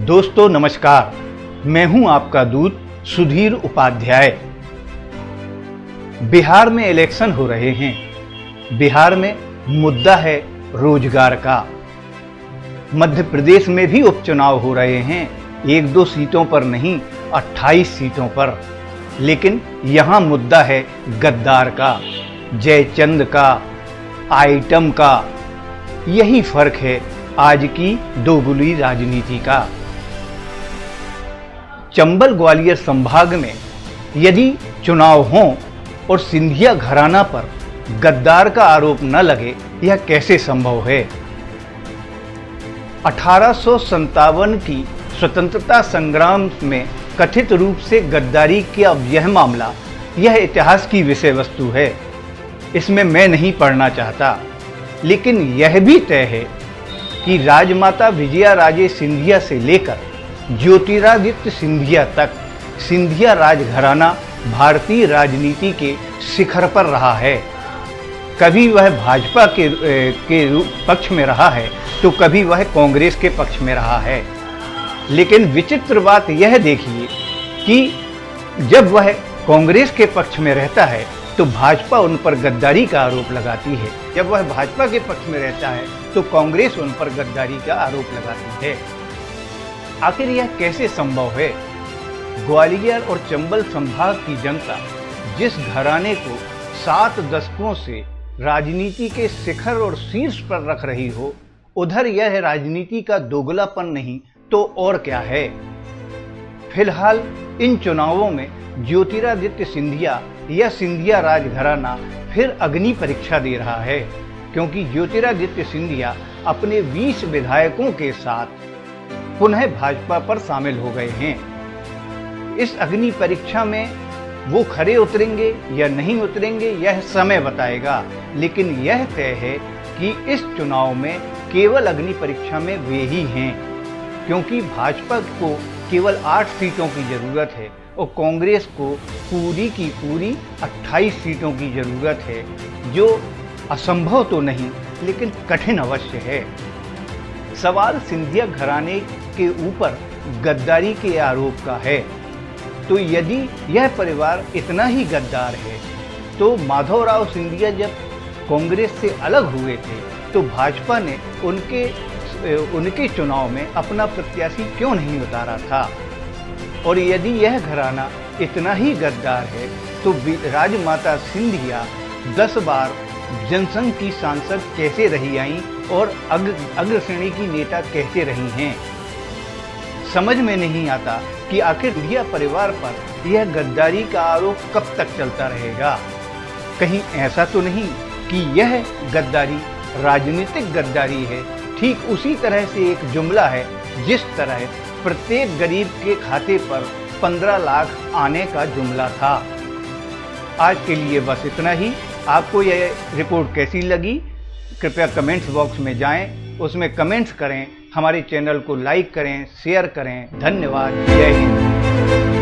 दोस्तों नमस्कार, मैं हूं आपका दूत सुधीर उपाध्याय। बिहार में इलेक्शन हो रहे हैं। बिहार में मुद्दा है रोजगार का। मध्य प्रदेश में भी उपचुनाव हो रहे हैं, 1-2 सीटों पर नहीं 28 सीटों पर। लेकिन यहां मुद्दा है गद्दार का, जयचंद का, आइटम का। यही फर्क है आज की दोगुली राजनीति का। चंबल ग्वालियर संभाग में यदि चुनाव हों और सिंधिया घराना पर गद्दार का आरोप न लगे, यह कैसे संभव है? 1857 की स्वतंत्रता संग्राम में कथित रूप से गद्दारी किया यह मामला, यह इतिहास की विषय वस्तु है। इसमें मैं नहीं पढ़ना चाहता, लेकिन यह भी तय है कि राजमाता विजयाराजे सिंधिया से लेकर ज्योतिरादित्य सिंधिया तक सिंधिया राजघराना भारतीय राजनीति के शिखर पर रहा है। कभी वह भाजपा के पक्ष में रहा है तो कभी वह कांग्रेस के पक्ष में रहा है। लेकिन विचित्र बात यह देखिए कि जब वह कांग्रेस के पक्ष में रहता है तो भाजपा उन पर गद्दारी का आरोप लगाती है। जब वह भाजपा के पक्ष में रहता है तो कांग्रेस उन पर गद्दारी का आरोप लगाती है। आखिर यह कैसे संभव है? ग्वालियर और चंबल संभाग की जनता जिस घराने को 7 दशकों से राजनीति के शिखर और शीर्ष पर रख रही हो, उधर यह राजनीति का दोगलापन नहीं तो और क्या है। फिलहाल इन चुनावों में ज्योतिरादित्य सिंधिया या सिंधिया राजघराना फिर अग्नि परीक्षा दे रहा है, क्योंकि ज्योतिरादित्य सिंधिया अपने 20 विधायकों के साथ पुनः भाजपा पर शामिल हो गए हैं। इस अग्नि परीक्षा में वो खरे उतरेंगे या नहीं उतरेंगे, यह समय बताएगा। लेकिन यह तय है कि इस चुनाव में केवल अग्नि परीक्षा में वे ही हैं, क्योंकि भाजपा को केवल 8 सीटों की जरूरत है और कांग्रेस को पूरी की पूरी 28 सीटों की जरूरत है, जो असंभव तो नहीं लेकिन कठिन अवश्य है। सवाल सिंधिया घराने के ऊपर गद्दारी के आरोप का है, तो यदि यह परिवार इतना ही गद्दार है तो माधवराव सिंधिया जब कांग्रेस से अलग हुए थे तो भाजपा ने उनके चुनाव में अपना प्रत्याशी क्यों नहीं उतारा था? और यदि यह घराना इतना ही गद्दार है तो राजमाता सिंधिया 10 बार जनसंघ की सांसद कैसे रही आई और अग्रश्रेणी की नेता कैसे रही हैं? समझ में नहीं आता कि आखिर सिंधिया परिवार पर यह गद्दारी का आरोप कब तक चलता रहेगा। कहीं ऐसा तो नहीं कि यह गद्दारी राजनीतिक गद्दारी है? ठीक उसी तरह से एक जुमला है जिस तरह प्रत्येक गरीब के खाते पर 15 लाख आने का जुमला था। आज के लिए बस इतना ही। आपको यह रिपोर्ट कैसी लगी? कृपया कमेंट्स बॉक्स में जाएं, उसमें कमेंट्स करें, हमारे चैनल को लाइक करें, शेयर करें। धन्यवाद। जय हिंद।